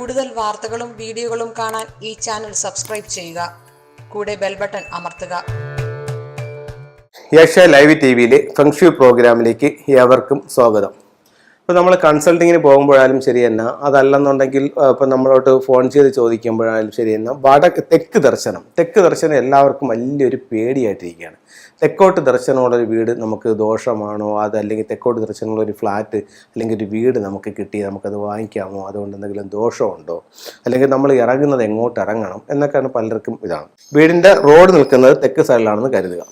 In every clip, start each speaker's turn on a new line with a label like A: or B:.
A: കൂടുതൽ വാർത്തകളും വീഡിയോകളും കാണാൻ ഈ ചാനൽ സബ്സ്ക്രൈബ് ചെയ്യുക. കൂടെ ബെൽ ബട്ടൺ അമർത്തുക.
B: ഏഷ്യ ലൈവ് ടിവിയിലെ ഫെങ്ഷു പ്രോഗ്രാമിലേക്ക് ഏവർക്കും സ്വാഗതം. ഇപ്പോൾ നമ്മൾ കൺസൾട്ടിങ്ങിന് പോകുമ്പോഴായാലും ശരി തന്നെ, അതല്ലെന്നുണ്ടെങ്കിൽ ഇപ്പം നമ്മളോട്ട് ഫോൺ ചെയ്ത് ചോദിക്കുമ്പോഴായാലും ശരി തന്നെ, തെക്ക് ദർശനം എല്ലാവർക്കും വലിയൊരു പേടിയായിട്ടിരിക്കുകയാണ്. തെക്കോട്ട് ദർശനമുള്ളൊരു വീട് നമുക്ക് ദോഷമാണോ, അതല്ലെങ്കിൽ തെക്കോട്ട് ദർശനമുള്ളൊരു ഫ്ലാറ്റ് അല്ലെങ്കിൽ ഒരു വീട് നമുക്ക് കിട്ടി, നമുക്കത് വാങ്ങിക്കാമോ, അതുകൊണ്ട് എന്തെങ്കിലും ദോഷമുണ്ടോ, അല്ലെങ്കിൽ നമ്മൾ ഇറങ്ങുന്നത് എങ്ങോട്ട് ഇറങ്ങണം എന്നൊക്കെയാണ് പലർക്കും ഇതാണ്. വീടിൻ്റെ റോഡ് നിൽക്കുന്നത് തെക്ക് സൈഡിലാണെന്ന് കരുതുക.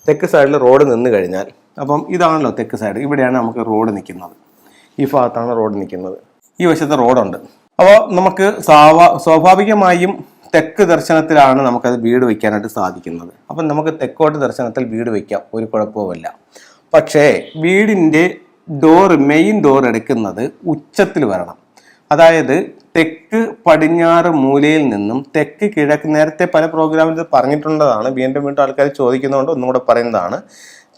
B: തെക്ക് സൈഡിൽ റോഡ് നിന്ന് കഴിഞ്ഞാൽ, അപ്പം ഇതാണല്ലോ തെക്ക് സൈഡ്, ഇവിടെയാണ് നമുക്ക് റോഡ് നിൽക്കുന്നത്. ഈ ഭാഗത്താണ് റോഡ് നിൽക്കുന്നത്. ഈ വശത്ത് റോഡുണ്ട്. അപ്പോൾ നമുക്ക് സ്വാഭാവികമായും തെക്ക് ദർശനത്തിലാണ് നമുക്കത് വീട് വയ്ക്കാനായിട്ട് സാധിക്കുന്നത്. അപ്പം നമുക്ക് തെക്കോട്ട് ദർശനത്തിൽ വീട് വയ്ക്കാം, ഒരു കുഴപ്പവുമില്ല. പക്ഷേ വീടിൻ്റെ മെയിൻ ഡോർ എടുക്കുന്നത് ഉച്ചത്തിൽ വരണം. അതായത് തെക്ക് പടിഞ്ഞാറ് മൂലയിൽ നിന്നും തെക്ക് കിഴക്ക്, നേരത്തെ പല പ്രോഗ്രാമിൽ പറഞ്ഞിട്ടുള്ളതാണ്, വീണ്ടും ആൾക്കാർ ചോദിക്കുന്നതുകൊണ്ട് ഒന്നും കൂടെ പറയുന്നതാണ്.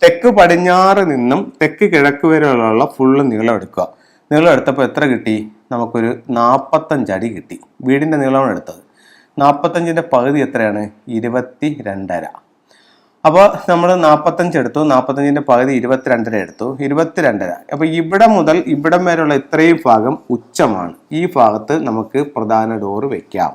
B: തെക്ക് പടിഞ്ഞാറ് നിന്നും തെക്ക് കിഴക്ക് വരെയുള്ള ഫുള്ള് നീളം എടുക്കുക. നീളം എടുത്തപ്പോൾ എത്ര കിട്ടി? നമുക്കൊരു 45 അടി കിട്ടി. വീടിൻ്റെ നീളമാണ് എടുത്തത്. 45ൻ്റെ പകുതി എത്രയാണ്? 22.5. അപ്പോൾ നമ്മൾ 45 എടുത്തു, 45ൻ്റെ പകുതി 22.5 എടുത്തു, 22.5. അപ്പോൾ ഇവിടെ മുതൽ ഇവിടം വരെയുള്ള ഇത്രയും ഭാഗം ഉച്ചമാണ്. ഈ ഭാഗത്ത് നമുക്ക് പ്രധാന ഡോറ് വയ്ക്കാം.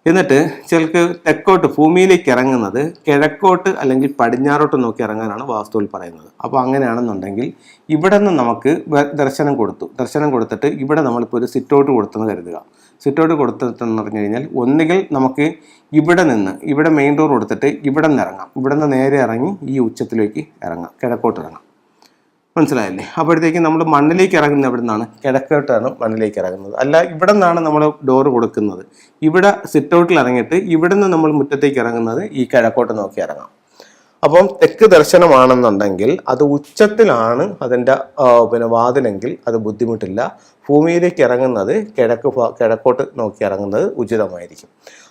B: എന്നിട്ട് ചിലർക്ക് തെക്കോട്ട് ഭൂമിയിലേക്ക് ഇറങ്ങുന്നത് കിഴക്കോട്ട് അല്ലെങ്കിൽ പടിഞ്ഞാറോട്ട് നോക്കി ഇറങ്ങാനാണ് വാസ്തുവിൽ പറയുന്നത്. അപ്പോൾ അങ്ങനെയാണെന്നുണ്ടെങ്കിൽ ഇവിടെ നിന്ന് നമുക്ക് ദർശനം കൊടുത്തിട്ട് ഇവിടെ നമ്മളിപ്പോൾ ഒരു സിറ്റൗട്ട് കൊടുത്തെന്ന് കരുതുക. സിറ്റൗട്ട് കൊടുത്തിട്ടെന്ന് പറഞ്ഞു കഴിഞ്ഞാൽ, ഒന്നുകിൽ നമുക്ക് ഇവിടെ മെയിൻ ഡോർ കൊടുത്തിട്ട് ഇവിടെ നിന്ന് ഇറങ്ങാം, ഇവിടെ നിന്ന് നേരെ ഇറങ്ങി ഈ ഉച്ചത്തിലേക്ക് ഇറങ്ങാം, കിഴക്കോട്ട് ഇറങ്ങാം. മനസ്സിലായല്ലേ? അപ്പോഴത്തേക്കും നമ്മൾ മണ്ണിലേക്ക് ഇറങ്ങുന്നത് എവിടെ നിന്നാണ്? കിഴക്കോട്ടാണ് മണ്ണിലേക്ക് ഇറങ്ങുന്നത്. അല്ല, ഇവിടെ നിന്നാണ് നമ്മൾ ഡോറ് കൊടുക്കുന്നത്. ഇവിടെ സിറ്റൗട്ടിൽ ഇറങ്ങിയിട്ട് ഇവിടെ നിന്ന് നമ്മൾ മുറ്റത്തേക്ക് ഇറങ്ങുന്നത് ഈ കിഴക്കോട്ട് നോക്കി ഇറങ്ങാം. അപ്പം തെക്ക് ദർശനമാണെന്നുണ്ടെങ്കിൽ അത് ഉച്ചത്തിലാണ് അതിൻ്റെ വാതിലെങ്കിൽ അത് ബുദ്ധിമുട്ടില്ല. ഭൂമിയിലേക്ക് ഇറങ്ങുന്നത് കിഴക്കോട്ട് നോക്കി ഇറങ്ങുന്നത് ഉചിതമായിരിക്കും.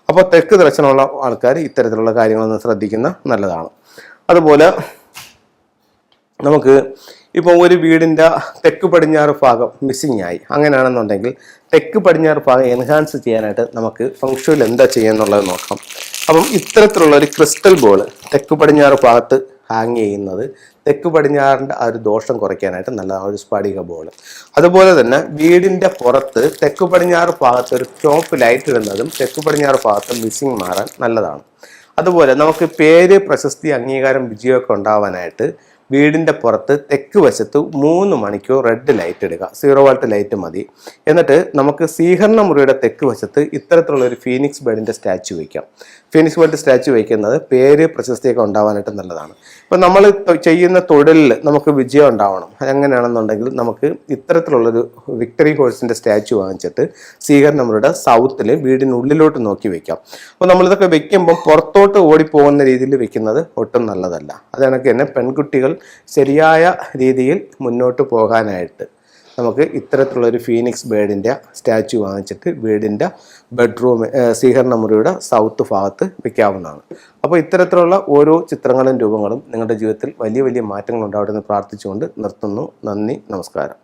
B: അപ്പോൾ തെക്ക് ദർശനമുള്ള ആൾക്കാർ ഇത്തരത്തിലുള്ള കാര്യങ്ങളൊന്നും ശ്രദ്ധിക്കുന്ന നല്ലതാണ്. അതുപോലെ നമുക്ക് ഇപ്പോൾ ഒരു വീടിൻ്റെ തെക്ക് പടിഞ്ഞാറ് ഭാഗം മിസ്സിങ് ആയി, അങ്ങനെയാണെന്നുണ്ടെങ്കിൽ തെക്ക് പടിഞ്ഞാറ് ഭാഗം എൻഹാൻസ് ചെയ്യാനായിട്ട് നമുക്ക് ഫെങ്ഷുയിൽ എന്താ ചെയ്യുന്നുള്ളത് നോക്കാം. അപ്പം ഇത്തരത്തിലുള്ള ഒരു ക്രിസ്റ്റൽ ബോൾ തെക്ക് പടിഞ്ഞാറ് ഭാഗത്ത് ഹാങ് ചെയ്യുന്നത് തെക്ക് പടിഞ്ഞാറിൻ്റെ ആ ഒരു ദോഷം കുറയ്ക്കാനായിട്ട് നല്ലതാണ്, ഒരു സ്ഫടിക ബോൾ. അതുപോലെ തന്നെ വീടിൻ്റെ പുറത്ത് തെക്ക് പടിഞ്ഞാറ് ഭാഗത്ത് ഒരു ടോപ്പ് ലൈറ്റ് ഇടുന്നതും തെക്ക് പടിഞ്ഞാറ് ഭാഗത്ത് മിസ്സിങ് മാറാൻ നല്ലതാണ്. അതുപോലെ നമുക്ക് പേര്, പ്രശസ്തി, അംഗീകാരം, വിജയമൊക്കെ ഉണ്ടാവാനായിട്ട് വീടിൻ്റെ പുറത്ത് തെക്ക് വശത്ത് 3 മണിക്കൂർ റെഡ് ലൈറ്റ് ഇടുക. 0 വാട്ട് ലൈറ്റ് മതി. എന്നിട്ട് നമുക്ക് സ്വീകരണ മുറിയുടെ തെക്ക് വശത്ത് ഇത്തരത്തിലുള്ള ഒരു ഫീനിക്സ് ബേർഡിൻ്റെ സ്റ്റാച്ചു വയ്ക്കാം. ഫീനിക്സ് ബേർഡ് സ്റ്റാച്ചു വയ്ക്കുന്നത് പേര്, പ്രശസ്തിയൊക്കെ ഉണ്ടാവാനായിട്ട് നല്ലതാണ്. ഇപ്പം നമ്മൾ ചെയ്യുന്ന തൊഴിലിൽ നമുക്ക് വിജയം ഉണ്ടാവണം, അതെങ്ങനെയാണെന്നുണ്ടെങ്കിൽ നമുക്ക് ഇത്തരത്തിലുള്ളൊരു വിക്ടറി ഹോഴ്സിൻ്റെ സ്റ്റാച്ചു വാങ്ങിച്ചിട്ട് സ്വീകരണ മുറിയുടെ സൗത്തിൽ വീടിനുള്ളിലോട്ട് നോക്കി വയ്ക്കാം. അപ്പോൾ നമ്മളിതൊക്കെ വെക്കുമ്പം പുറത്തോട്ട് ഓടിപ്പോകുന്ന രീതിയിൽ വെക്കുന്നത് ഒട്ടും നല്ലതല്ല. അത് കണക്ക് തന്നെ പെൺകുട്ടികൾ ശരിയായ രീതിയിൽ മുന്നോട്ട് പോകാനായിട്ട് നമുക്ക് ഇത്തരത്തിലുള്ളൊരു ഫീനിക്സ് ബേർഡിൻ്റെ സ്റ്റാച്ചു വാങ്ങിച്ചിട്ട് വീടിൻ്റെ ബെഡ്റൂം, സ്വീകരണ മുറിയുടെ സൗത്ത് ഭാഗത്ത് വെക്കാവുന്നതാണ്. അപ്പോൾ ഇത്തരത്തിലുള്ള ഓരോ ചിത്രങ്ങളും രൂപങ്ങളും നിങ്ങളുടെ ജീവിതത്തിൽ വലിയ വലിയ മാറ്റങ്ങൾ ഉണ്ടാവട്ടെ എന്ന് പ്രാർത്ഥിച്ചുകൊണ്ട് നിർത്തുന്നു. നന്ദി, നമസ്കാരം.